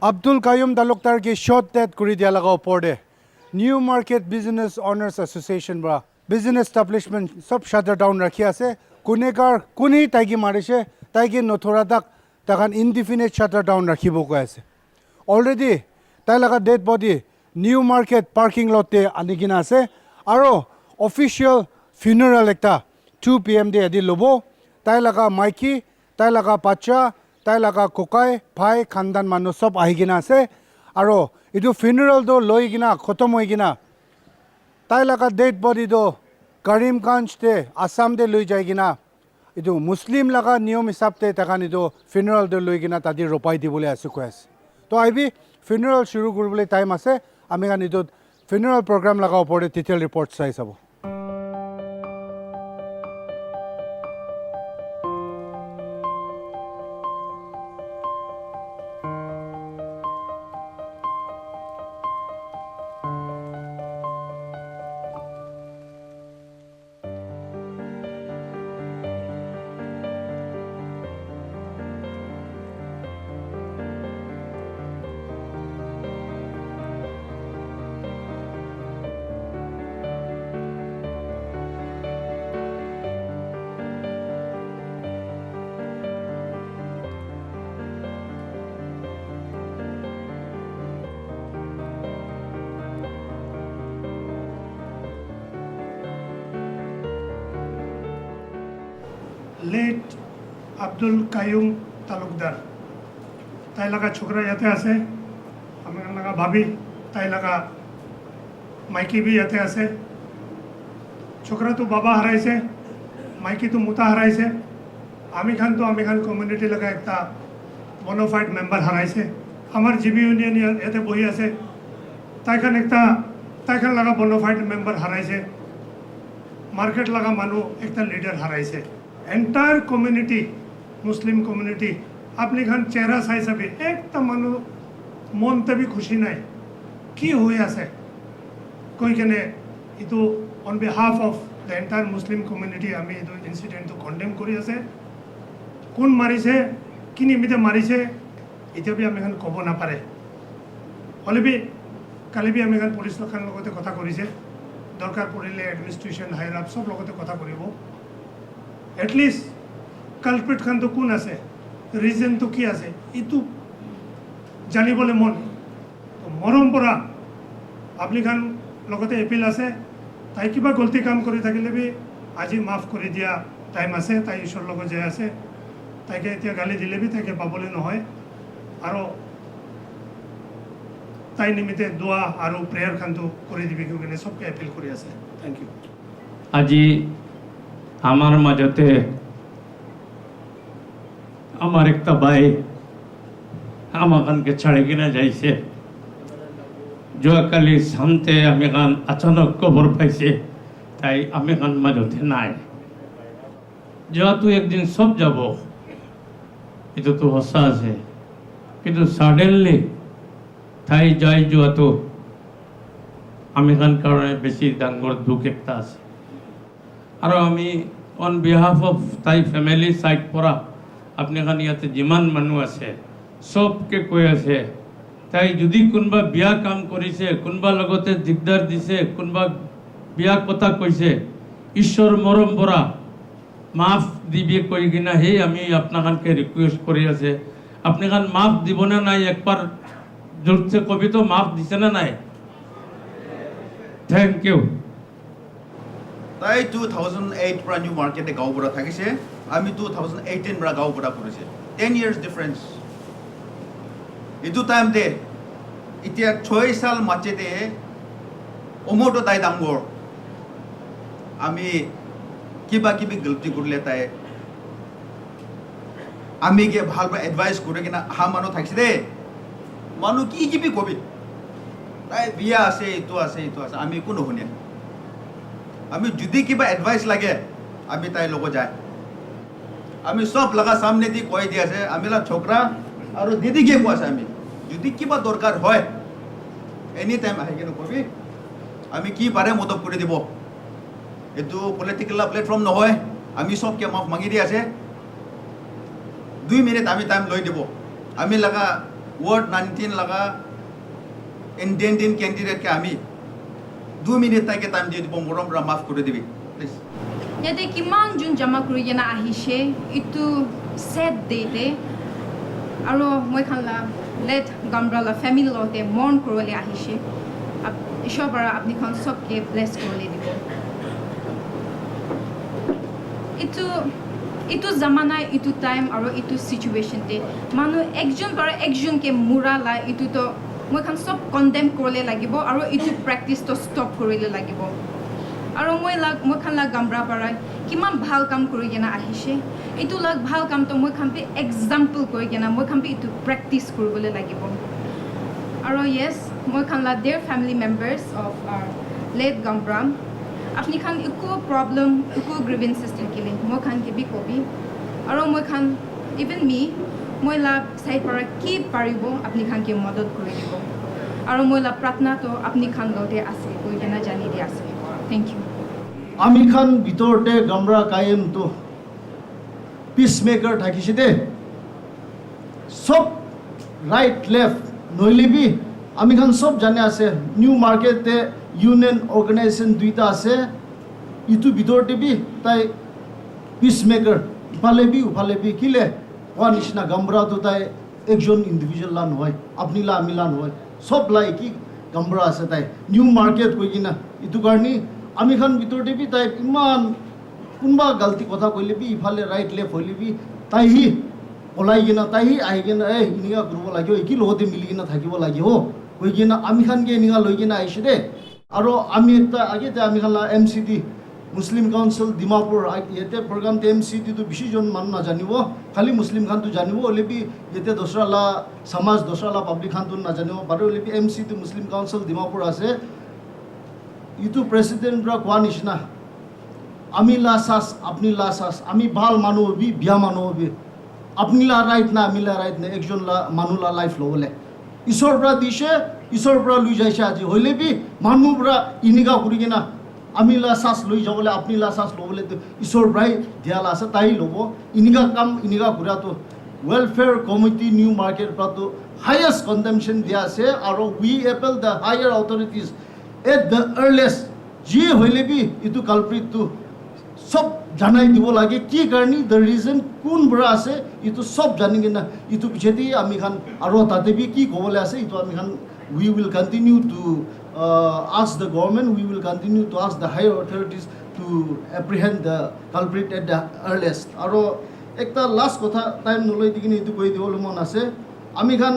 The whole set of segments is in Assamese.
Abdul Qayyum Talukdar ki short death kuri dia laga upor de New Market Business Owners Association bra business establishment sab shutter down rakhi ase kunekar kuni taigi marise taigi nothora tak takan indefinite shutter down rakhibo ko ase already tai laga dead body New Market parking lot te anigina ase aro official funeral ekta 2 pm de adi lobo tai laga maiki tai laga bacha tai laga kokai bhai khandan manu sob ahigina ase aro idu funeral do loigina khotom hoigina tai laga dead body do Karimganj te Assam de loi jaigina idu Muslim laga niyom hisab te takan idu funeral do loigina tadi ropai dibole ase ko ase to aibi funeral shuru kuribole time ase ami kan idu funeral program laga upore detail report sai sabo late Abdul Qayyum Talukdar tai laga chokra yate ase amegan laga bhabi tai laga maiki bhi yate ase chokra to baba haraise maiki to muta haraise ami khan community laga ekta bona fide member haraise amar GB union yate bohi ase tai khan laga bona fide member haraise market laga manu ekta leader haraise entire community Muslim community apni khan chehra sai sabi ekta manu mon te bhi khushi nai ki hoye ase koi kene itu on behalf of the entire Muslim community ami itu incident to condemn kori ase kun marise kini mite marise itu bhi ami khan kobo na pare hole bhi kali bhi ami khan police khan logote kotha korise dorkar porile administration higher up sob logote kotha koribo at least culprit khan to kun ase reason to ki ase itu jani bole mon to morom pora apni khan logote appeal ase tai kiba golti kam kori thakile bi aji maaf kori dia time ase tai ishor logo je ase tai ke etia gali dile bi tai ke pabole no hoy aro tai nimite dua aro prayer khan to kori dibi kene sob ke appeal kori ase thank you আজি আমার মাঝতে আমার একটা ভাই আমাকে ছাড়ে কিনা যাইছে যোৱাকালি শান্তে আমি গান আচানক খবর পাইছে তাই আমি গান মাঝতে নাই যেহেতু একদিন সব যাব এটা তো হসা আছে কিন্তু সাডেনলি তাই যাই যেহেতু আমি গান কারণে বেশি ডাঙর দুঃখ একটা আছে আর আমি অন বিহাফ অফ তাই ফ্যামিলি সাইড পরা আপনি এখানে ইয়াতে যিমান মানুষ আছে সবকে কৈ আছে তাই যদি কোনবা বিয়া কাম কৰিছে কোনবা লগতে দিগদার দিছে কোনবা বিয়া কথা কৈছে ঈশ্বর মরম পরা মাফ দিবি কৈ কিনা হে আমি আপনাকে রিকোয়েস্ট করি আছে আপনি খান মাফ দিব না নাই একবার জোরছে কবি তো মাফ দিছে না নাই থ্যাংক ইউ তাই 2008 পৰা নিউ মাৰ্কেটে গাঁও পৰা থাকিছে আমি 2018 পৰা গাঁও পৰা কৰিছে 10 years difference ইটো টাইম দে এতিয়া 6 সাল মাঝেতে ওমোটো তাই ডাঙৰ আমি কিবা কিবি গলতি কৰিলে তাই আমি কে ভাল এডভাইস কৰি কিনা হা মানুহ থাকিছে দে মানুহ কি কিবি কবি তাই বিয়া আছে ইটো আছে আমি কোনো শুনে আমি যদি কিবা এডভাইস লাগে আমি তাই লোক যায় আমি সব লাগা সামনে দি কই দি আছে আমি লা ছোকরা আর দিদি কে কো আছে আমি যদি কিবা দরকার হয় এনি টাইম আহি কেন কবি আমি কি পারে মদত করে দিব এটো পলিটিক্যাল প্ল্যাটফর্ম নহয় আমি সব কে মাফ মাগি দি আছে 2 মিনিট আমি টাইম লৈ দিব আমি লাগা Ward 19 laga independent candidate ke ami 2 minute take time diye dibo morom ra maaf kore dibi please. ইয়াতে কিমান যোন জমা কৰি কিনে আহিছে ইটো ছেড ডে'তে আৰু মই খালা লেট গামব্ৰালা ফেমিলি লগতে মৰ্ণ কৰিবলৈ আহিছে ঈশ্বৰৰ পৰা আপুনিখন চবকে ব্লেছ কৰিবলৈ দিব ইটো জামানা ইটো টাইম আৰু ইটো চিটুৱেশ্যনতে মানুহ একজন পৰা একজনকে মুৰালা ইটোতো মইখন চব কণ্ডেম কৰিবলৈ লাগিব আৰু ইটো প্ৰেক্টিচটো ষ্টপ কৰিবলৈ লাগিব আৰু মই খান গামব্ৰা পৰা কিমান ভাল কাম কৰি কিনে আহিছে এইটো ভাল কামটো মই খান এক্সাম্পল কৰি কিনে মই খান এইটো প্ৰেক্টিচ কৰিবলৈ লাগিব আৰু য়েছ মই খান their family members of late গামব্ৰা আপুনি খান একো প্ৰব্লেম একো গ্ৰিভেন্সেছ থাকিলে মই খান কিবি কবি আৰু মই খান ইভেন মই চাইড পৰা কি পাৰিব আপুনি খান কি মদত কৰি দিব আৰু মই প্ৰাৰ্থনাটো আপুনি খান লগতে আছে কৈ কিনে জানি দি আছে Thank you. আমি খান ভিতৰতে গামৰা কায়েমটো পিচমেকাৰ থাকিছে দে সব ৰাইট লেফট নইলিবি আমি খান সব জানে আছে নিউ মাৰ্কেটে ইউনিয়ন অৰ্গেনাইজেশ্যন দুইটা আছে ইটো ভিতৰতে বি তাই পিচমেকাৰ উফালে বি কিলে কোৱা নিচিনা গামৰাটো তাই একজন ইণ্ডিভিজুৱেল লা নহয় আপুনি লা আমি লা নহয় সব লাই কি গামৰা আছে তাই নিউ মাৰ্কেট কৈ কিনা ইটো কাৰণে আমি খান ভিতৰতে বি তাই ইমান কোনোবা গাল্টি কথা কৈলে বি ইফালে ৰাইট লেফট হ'লে বি তাইহি ওলাই কিনা তাইহি আহি কিনা এনেকুৱা কৰিব লাগে কি লগতে মিলি কিনা থাকিব লাগে কৈ কিনা আমি খানকে এনেকুৱা লৈ কিনা আহিছে দে আৰু আমি এটা আগতে আমি খান MCD মুছলিম কাউন্সিল ডিমাপুৰ ইয়াতে প্ৰগ্ৰামতে MCDটো বেছিজন মানুহ নাজানিব খালি মুছলিম খানটো জানিব হ'লে বি ইয়াতে দোসৰালা সমাজ দোসৰালা পাব্লিক খানটো নাজানিব বাৰু হ'লে বি MCD মুছলিম কাউন্সিল ডিমাপুৰ আছে ইটো প্ৰেচিডেণ্ট পৰা কোৱা নিচিনা আমি লাচাছ আপুনি লাচাছ আমি ভাল মানুহ হবি বিয়া মানুহ হবি আপুনি লা ৰাইট না আমি লা ৰাইট না একজন মানুহ লা লাইফ ল'বলৈ ঈশ্বৰৰ পৰা দিছে ঈশ্বৰৰ পৰা লৈ যাইছে আজি হ'লে বি মানুহ পৰা ইনিকা কৰি কিনা আমি লাচাছ লৈ যাবলৈ আপুনি লাচাছ ল'বলৈ ঈশ্বৰৰ পৰাই দিয়ালা আছে তাই ল'ব ইনিকা কাম ইনিকা ঘূৰাটো ৱেলফেয়াৰ কমিটি নিউ মাৰ্কেট পৰাটো হায়েষ্ট কণ্ডেমশ্যন দিয়া আছে আৰু we appeal the higher authorities at the earliest যি হ'লে বি ইটো কালপ্ৰিটটো সব জানাই দিব লাগে কি কাৰণে দ্য ৰিজন কোন পৰা আছে ইটো সব জানি কিনা ইটো পিছেদি আমি খান আৰু তাতে বি কি ক'বলৈ আছে ইটো আমি খান we will continue to ask the government we will continue to ask the higher authorities to apprehend the culprit at the earliest আৰু একটা লাষ্ট কথা টাইম নলৈ দি কিনে ইটো কৈ দিবলৈ মন আছে আমি খান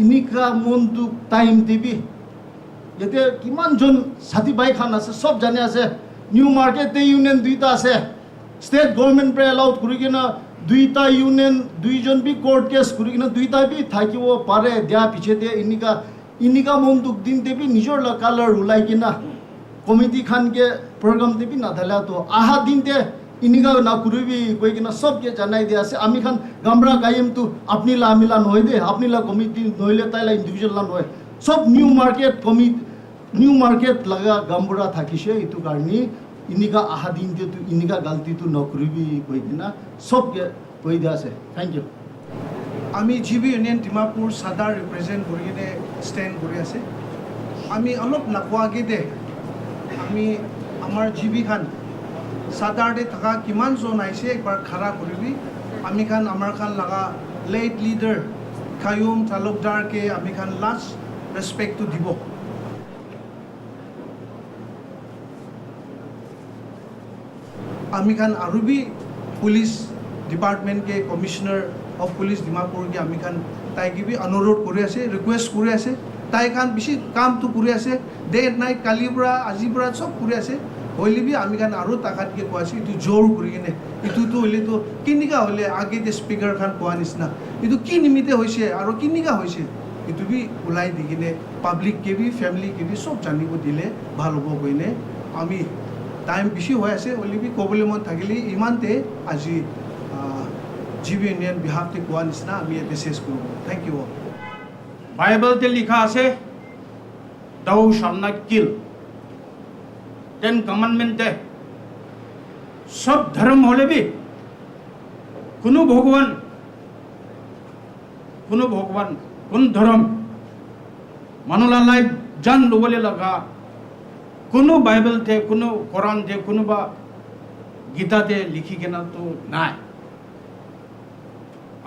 ইনিকা মনটো টাইম দিবি ইয়াতে কিমানজন সাথী ভাই খান আছে সব জানে আছে নিউ মাৰ্কেটে ইউনিয়ন দুইটা আছে ষ্টেট গভৰ্ণমেণ্ট পৰা এলাউড কৰি কিনে দুইটা ইউনিয়ন দুইজন বি কোৰ্ট কেছ কৰি কিনে দুইটা বি থাকিব পাৰে দিয়া পিছতে ইনিকা মনটোক দিন দেবি নিজৰ কালাৰ ওলাই কিনা কমিটি খানকে প্ৰগ্ৰাম দেবি নাথালাতো আহা দিনতে ইনিকা নকৰিবি কৈ কিনা সবকে জানাই দিয়া আছে আমি খান গামৰা কায়েমটো আপুনি লা আমি লা নহয় দে আপুনি লা কমিটি নহ'লে তাইলা ইণ্ডিভিজুৱেল লা নহয় সব নিউ মাৰ্কেট লগা গামবুৰা থাকিছে এইটো কাৰণে ইনিকা আহা দিনতে ইনিকা গাল্টিটো নকৰিবি কৈ কিনা সবকে কৈ দিয়া আছে থেংক ইউ আমি জিবি ইউনিয়ন ডিমাপুৰ সাদাৰ ৰিপ্ৰেজেণ্ট কৰি কিনে ষ্টেণ্ড কৰি আছে আমি অলপ নাকোৱাকে দে আমি আমাৰ জিবি খান সাদাৰতে থকা কিমানজন আহিছে একবাৰ খাৰা কৰিবি আমি খান আমাৰ খান লগা লেট লিডাৰ কায়ুম তালুকদাৰকে আমি খান লাষ্ট ৰেচপেক্টটো দিব আমি খান আৰু বি পুলিচ ডিপাৰ্টমেণ্টকে কমিশ্যনাৰ অফ পুলিচ ডিমাপুৰকে আমি খান তাইকে বি অনুৰোধ কৰি আছে ৰিকুৱেষ্ট কৰি আছে তাই খান বেছি কামটো কৰি আছে ডে নাইট কালিৰ পৰা আজিৰ পৰা চব কৰি আছে হ'লে বি আমি খান আৰু তাকাতকৈ কৈ আছে এইটো জোৰ কৰি কিনে এইটোতো হ'লেতো কেনেকুৱা হ'লে আগতে স্পীকাৰ খান কোৱা নিচিনা এইটো কি নিমিত্তে হৈছে আৰু কেনেকুৱা হৈছে এইটো বি ওলাই দি কিনে পাব্লিককে বি ফেমিলিকে বি চব জানিব দিলে ভাল হ'ব কৈনে আমি টাইম বেছি হৈ আছে হ'লে বি ক'বলৈ মন থাকিলে ইমানতে আজি জিবি ইউনিয়ন বিহাফতে কোৱা নিচিনা আমি ইয়াতে চেছ কৰোঁ থেংক ইউ অল বাইবেলতে লিখা আছে thou shalt not kill 10 কমান্ডমেন্টে সব ধর্ম হলে বি কোনো ভগবান কোন ধর্ম মানুলা লাইফ জান লবলে লাগা কোনো বাইবেল তে কোনো কোরআন তে কোনো বা গীতাতে লিখি কেনা তো নাই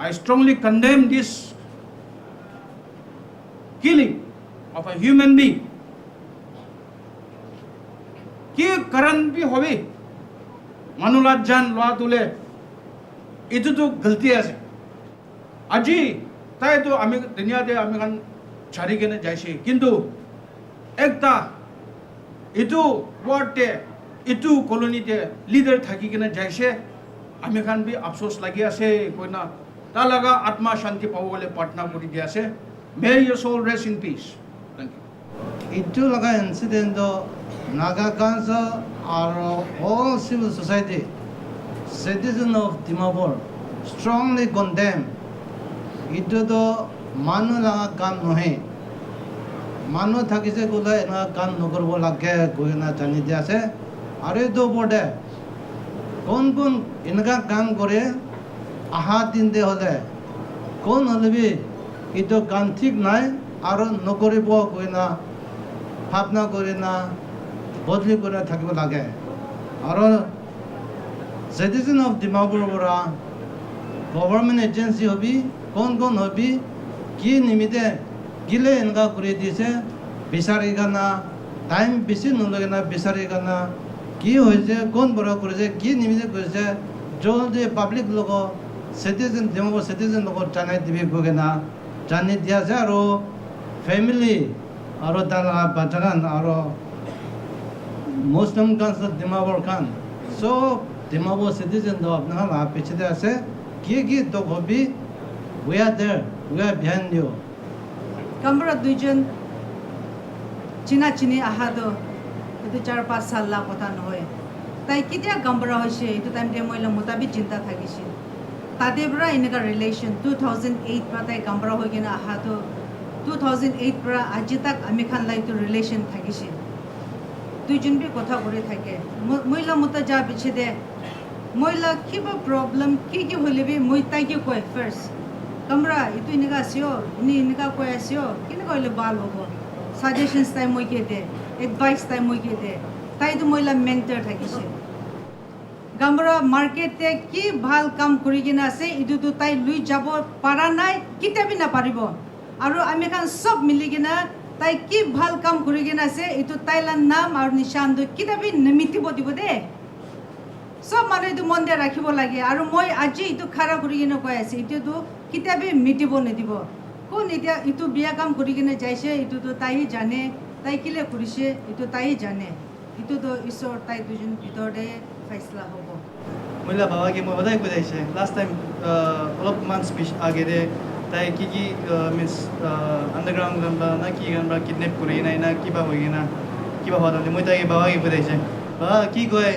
I strongly condemn this killing of a human being কি কারণ भी হবে মানুলা জান লওয়া তুলে itu তো গলতি আছে আজি তাই তো আমি দুনিয়াতে আমি গান ছাড়ি কেনে যাইছি কিন্তু একটা ইটো ওয়ার্ডে ইটো কলোনিতে লিডার থাকি কেনে যাইছে আমি খান বি আফসোস লাগি আছে কই না তা লাগা আত্মা শান্তি পাব বলে প্রার্থনা করি দি আছে may your soul rest in peace thank you itu laga incident do Naga Council or all civil society citizen of Dimapur strongly condemn itu do manu laga kan nohe manu thakise gula ena kan nokorbo lage goina jani dia ase are do bode kon enga kan kore aha din de hole kon hole itu kan ঠিক নাই আর নকরিব কইনা ভাবনা করে না বদলি করে থাকিব লাগে আর সিটিজেন অফ ডিমাপুর পৰা গভর্নমেন্ট এজেন্সি হবি কোন হবি কি নিমিতে গিলে এনেকা করে দিছে বিচারি গানা টাইম বেশি নলগে না বিচারি গানা কি হয়েছে কোন বড় করেছে কি নিমিতে করেছে জলদি পাবলিক লোক সিটিজেন ডিমাপুর সিটিজেন লোক জানাই দিবি গগে না জানি দিয়া যায় আর ফ্যামিলি আর তার বাচ্চাগান আর মুসলিম কাউন্সিল ডিমাপুর খান সব ডিমাপুর সিটিজেন তো আপনার পিছিয়ে আছে কি তো হবি we are there we are behind you কামরা দুইজন চিনি আহাদো এটো 4-5 সাল লা কথা নহয় তাই কিতিয়া গাম্বরা হইছে এটো টাইম দে মইলা মোতাবিক চিন্তা থাকিছে তাতে বড় এনেকা রিলেশন 2008 পৰা তাই গাম্বৰা হৈ কিনা আহাদো 2008 পৰা আজি তাক আমি খান লাইটো রিলেশন থাকিছে দুইজন বি কথা করে থাকে মইলা মতা যা পিছে দে মইলা কিবা প্রবলেম কি হইলে বি মই তাই কি কয় ফার্স্ট কামরা ইটো এনেকা আসিও এনেকা কয় আসিও কিনে কইলে ভাল হবো সাজেশনস তাই মই কে দে এডভাইস তাই মই কে দে তাই তো মইলা মেন্টর থাকিছে গামরা মার্কেটে কি ভাল কাম করি কিনা আছে ইটো তো তাই লুই যাব পারা নাই কিতাবি না পারিব আর আমি খান সব মিলি কিনা তাই কি ভাল কাম করি কিনা আছে ইটো তাইলার নাম আর নিশান দো কিতাবি নিমিতিব দিব দে সব মানুহ ইটো মন দিয়ে রাখিব লাগে আর মই আজি ইটো খাৰা কৰি কিনে কৈ আছে ইটো তো কিতাবি মিটিব নিদিব কোন এতিয়া ইটো বিয়া কাম কৰি কিনে যাইছে ইটো তো তাই জানে তাই কিলে কৰিছে ইটো তাই জানে ইটো তো ঈশ্বৰ তাই দুজন ভিতৰতে ফেসলা হ'ব মহিলা বাবাকে মই বধাই কৈ দিছে লাষ্ট টাইম অলপমান স্পিচ আগে দে তাই কি মিন্স আন্ডাৰগ্ৰাউণ্ড গান বা না কি গান বা কিডনেপ কৰি নাই না কিবা হৈ কিনা কিবা হোৱা মই তাইকে বাবাকে কৈ দিছে বাবা কি কয়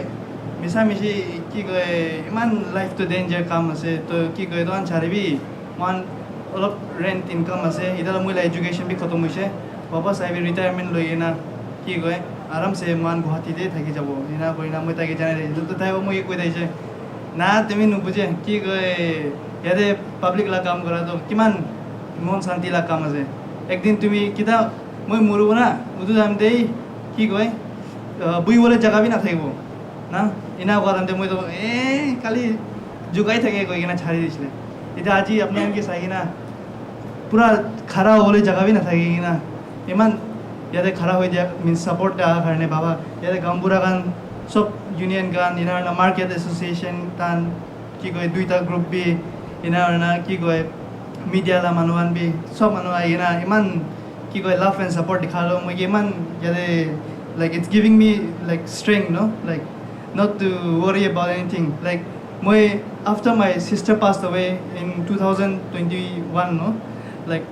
মিছামিছি কি কয় ইমান লাইফটো ডেঞ্জাৰ কাম আছে তো কি কয় তখন ছাড়িবি মান অলপ ৰেণ্ট ইনকাম আছে এতিয়া মহিলা এডুকেশ্যন বি খতম হৈছে বাবা চাহিবি ৰিটায়াৰমেণ্ট লৈ কিনা কি কয় আৰামছে মান গুৱাহাটীতে থাকি যাব এনা কই না মই তাকে জানাই দিছোঁ তো তাই মই কৈ দিছে না তুমি নুবুজে কি কয় ইয়াতে পাব্লিকলা কাম কৰাটো কিমান মন শান্তিলা কাম আছে একদিন তুমি কিতা মই মৰিব না উদু যাম দেই কি কয় বুইবলৈ জেগা বি নাথাকিব না এনা কৰাতে মই তো কালি জোগাই থাকে কৈ কিনা ছাড়ি দিছিলে এতিয়া আজি আপোনালোকে চাই কিনা পুৰা খাৰা হ'বলৈ জেগা বি নাথাকে কিনা ইমান ইয়াতে খাৰা হৈ দিয়া মিন্স ছাপৰ্ট অহাৰ কাৰণে বাবা ইয়াতে গামবুঢ়া গান চব ইউনিয়ন গান এনাৰ মাৰ্কেট এছ'চিয়েশ্যন টান কি কয় দুইটা গ্ৰুপ বি এনাৰ কি কয় মিডিয়ালা মানুহমান বি চব মানুহ আহি কিনা ইমান কি কয় লাভ এণ্ড ছাপৰ্ট দেখালোঁ মই ইমান ইয়াতে like it's giving me like strength ন like not to worry about anything like moi after my sister passed away in 2021 no like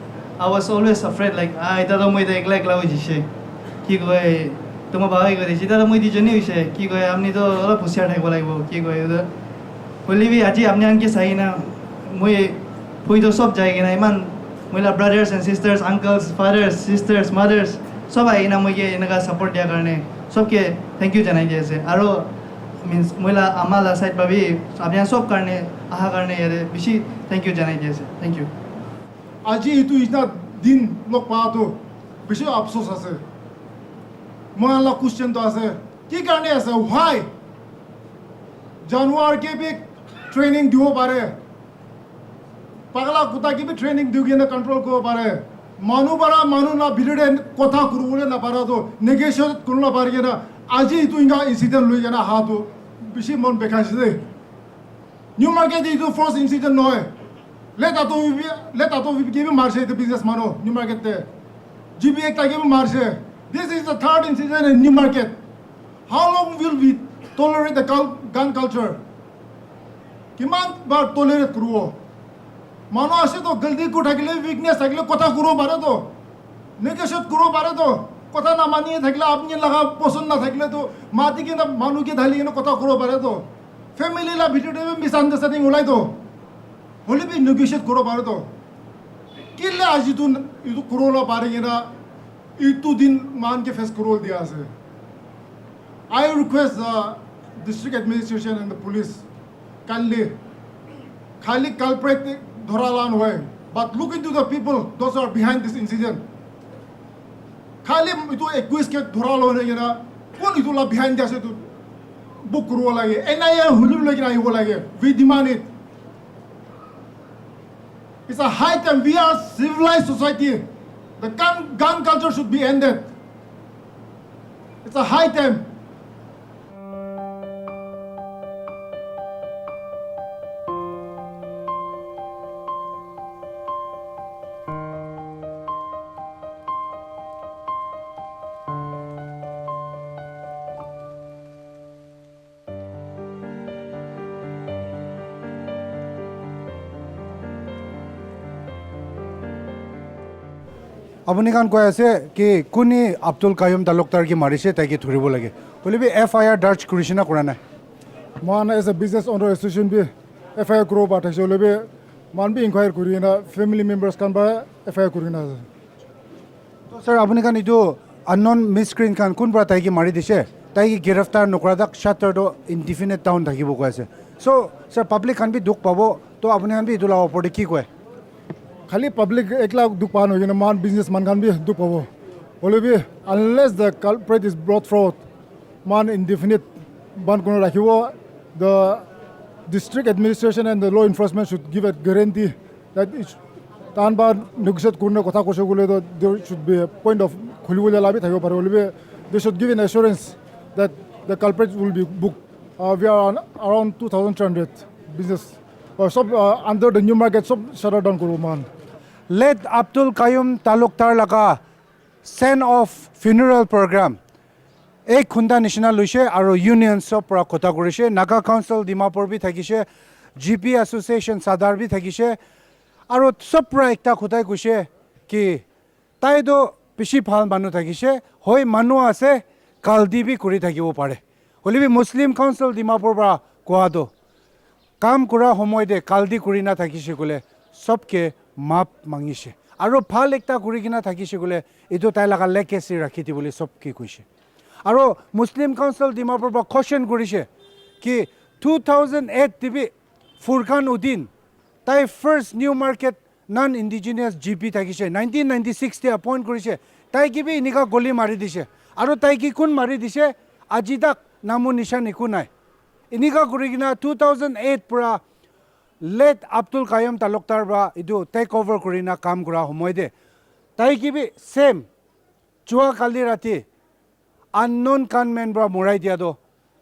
I was always afraid like ita to moi ekla ekla hoi jise ki koy toma bhai kore ita to moi dijoni hoise ki koy apni to ola husiar thaibo lagbo ki koy holibi aji apni anke sai na moi poi to sob jai na iman moila brothers and sisters uncles fathers sisters mothers sob ai na moi ke enaga support dia karne sobke thank you janai diase aro means moila amala side babi apni sob karne aha karne yare bishi thank you janai diase thank you আজি এইটো ইটা দিন লগ পাওয়াতো বেশি আফসোস আছে মই আল্লাহ কোশ্চেন তো আছে কি কারণে আছে হোয়াই জানুয়ারকে বি ট্রেনিং দিব পারে পাগলা কুতাকে বি ট্রেনিং দিও কিনে কন্ট্রোল করব পারে মানুহ না ভিতরে কথা করবলে না পারা তো নেগেশন করব না পারে না আজি তুই ইঙ্গা ইনসিডেন্ট লই কেনা হাতো বেশি মন বেকাইছে দে নিউ মার্কেট ইটো ফার্স্ট ইনসিডেন্ট নয় let ato give marche the business mano new market te gb ekta give marche this is the third incident in new market how long will we tolerate the gun culture kiman bar tolerate kruo mano ase to galdi ko thakile weakness thakile kotha kuro bare to negotiate kuro bare to kotha na maniye thakile apni laga poson na thakile to mati ke na manu ke dhali ke kotha kuro bare to family la bhitor misunderstanding ulai to হলে বি নেগোশিয়েট করো পারে তো কিলে আজি তো ইটো করোলা পারে না ইটো দিন মান কে ফেস করোল দিয়া আছে I request the district administration and the police কাললি খালি কালপ্রেট ধরালান হয় but look into the people those are behind this incident খালি ইটো 21 কে ধরালো না কোন ইটো লা বিহাইন্ড আছে তো বুক করো লাগে এনআইএ হুলুল লাগি না হইব লাগে we demand it It's a high time. We are a civilized society. The gun culture should be ended. It's a high time. আপুনি কান কৈ আছে কি কোনে আব্দুল কায়ুম তালুকদাৰ কি মাৰিছে তাইকে ধৰিব লাগে বলিবি এফআইআৰ দাৰ্জ কৰিছে না কৰা নাই Man as a business owner association be FIR grow but actually be man be inquire kuri na family members kan ba FIR kuri na তো স্যার আপুনি কান এইটো আননন মিসক্ৰিন কান কোন পৰা তাইকে মাৰি দিছে তাইকে গ্ৰেফতাৰ নকৰাদাক শাটাৰটো ইনডিফিনিট টাউন থাকিব কৈ আছে চ' স্যাৰ পাব্লিক কান বি দুখ পাব তো আপুনি কান বি এইটো লাভ ওপৰতে কি কয় खाली पब्लिक एकला दुख पान हो मान बिजनेस मान kan भी दुख पाबो बोले भी unless the culprit is brought forth man indefinite ban kono rakhibo the district administration and the law enforcement should give a guarantee that tan ba negotiate korne kotha kose gole there should be a point of khulibole labi thakibo pare bole they should give an assurance that the culprit will be booked we are on around 2300 business under the new market sub shut down koro man let Abdul Qayyum Talukdar laga send off funeral program এই খুন্দা নিচিনা লৈছে আৰু ইউনিয়নছৰ পৰা কথা কৰিছে নাগা কাউন্সিল ডিমাপুৰ বি থাকিছে জিপি এছ'চিয়েশ্যন চাদাৰ বি থাকিছে আৰু চব পৰা একটা কথাই কৈছে কি তাইতো বেছি ভাল মানুহ থাকিছে হয় মানুহ আছে কালদি বি কৰি থাকিব পাৰে হ'লে মুছলিম কাউন্সিল ডিমাপুৰ পৰা কোৱাটো কাম কৰা সময়তে কালদি কৰি না থাকিছে ক'লে চবকে মাপ মাঙিছে আৰু ভাল একটা কৰি কিনা থাকিছে ক'লে এইটো তাই লগা লেকেচি ৰাখি দিবলৈ চবকে কৈছে আৰু মুছলিম কাউন্সিল ডিমাপুৰ পৰা কোৱেশ্যন কৰিছে কি 2008 টিভি ফুৰখান উদ্দিন তাই first new market non indigenous GP থাকিছে 1996 তে এপইণ্ট কৰিছে তাই কিবি এনেকুৱা গলি মাৰি দিছে আৰু তাই কি কোন মাৰি দিছে আজি তাক নামো নিচান একো নাই এনেকুৱা কৰি কিনা 2008 পৰা let Abdul Qayyum Talukdar ba idu take over kuri na kaam kura homoide tai kibi same chua kali rati unknown gunmen bra morai dia do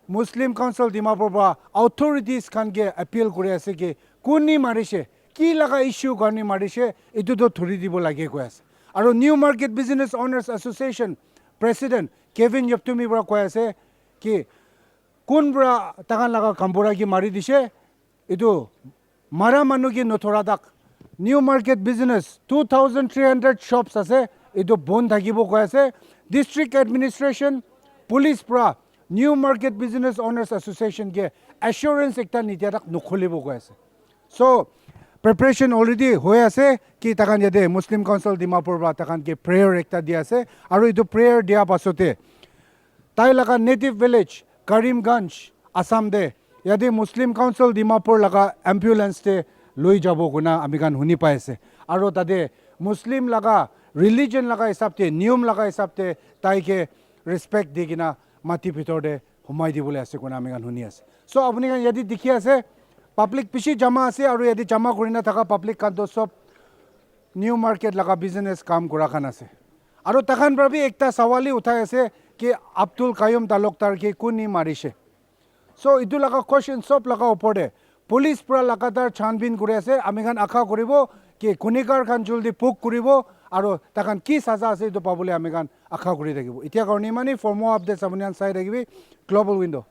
Muslim Council Dimapur ba authorities kan ge appeal kuri ase ki kuni marise ki laga issue karni marise idu to thuri dibo lage koi ase aro New Market Business Owners Association President Kevin Yoptumi bra koi ase ki kun bra takan laga kambura ki mari dise idu মাৰা মানুহকে নথৰাদাক নিউ মাৰ্কেট বিজনেছ 2300 শ্বপছ আছে এইটো বন্ধ থাকিব কৈ আছে ডিষ্ট্ৰিক্ট এডমিনিষ্ট্ৰেশ্যন পুলিচ পৰা নিউ মাৰ্কেট বিজনেছ অনাৰ্ছ এছ'চিয়েশ্যনকে এশ্বৰেঞ্চ একটা নিদিয়াক নখলিব কৈ আছে চ' প্ৰিপেৰেশ্যন অলৰেডি হৈ আছে কি তাকান ইয়াতে মুছলিম কাউন্সিল ডিমাপুৰ পৰা তাকানকে প্ৰেয়াৰ একটা দিয়া আছে আৰু এইটো প্ৰেয়াৰ দিয়াৰ পাছতে তাই লগা নেটিভ ভিলেজ কৰিমগঞ্জ আছাম দে ইয়াতে মুছলিম কাউন্সিল ডিমাপুৰ লগা এম্বুলেন্সতে লৈ যাব গুণা আমি গান শুনি পাই আছে আৰু তাতে মুছলিম লগা ৰিলিজন লগা হিচাপতে নিয়ম লগা হিচাপতে তাইকে ৰেচপেক্ট দি কিনা মাটিৰ ভিতৰতে সোমাই দিবলৈ আছে কোনে আমি গান শুনি আছে চ' আপুনি ইয়াদি দেখি আছে পাব্লিক বেছি জমা আছে আৰু ইয়াদি জমা কৰি নাথাকা পাব্লিক কাণ্ড চব নিউ মাৰ্কেট লগা বিজনেছ কাম কৰা খান আছে আৰু তাখান পৰা একটা সৱালি উঠাই আছে কি আব্দুল কায়ুম তালুকদাৰকে কোনে মাৰিছে চ' এইটো লগা কুৱেশ্যন চব লগা ওপৰতে পুলিচ পূৰা লাগাতাৰ ছানবিন কৰি আছে আমি খান আশা কৰিব কি গুণেগাৰ খান জলদি পোক কৰিব আৰু তাখান কি সাজা আছে এইটো পাবলৈ আমি খান আশা কৰি থাকিব এতিয়া কাৰণে ইমানেই ফৰ মোৰ আপডেটছ আপুনি চাই থাকিবি global wind'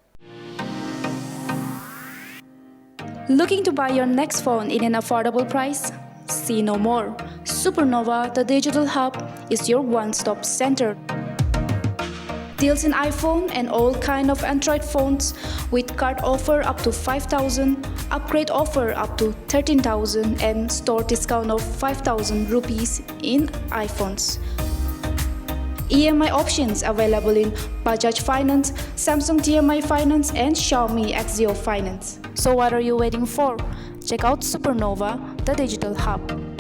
Looking to buy your next phone in an affordable price? See no more. Supernova, the digital hub, is your one-stop center. Deals in iPhone and all kind of Android phones with card offer up to 5,000, upgrade offer up to 13,000 and store discount of 5,000 rupees in iPhones. EMI options available in Bajaj Finance, Samsung DMI Finance and Xiaomi Axio Finance. So what are you waiting for? Check out Supernova, the digital hub.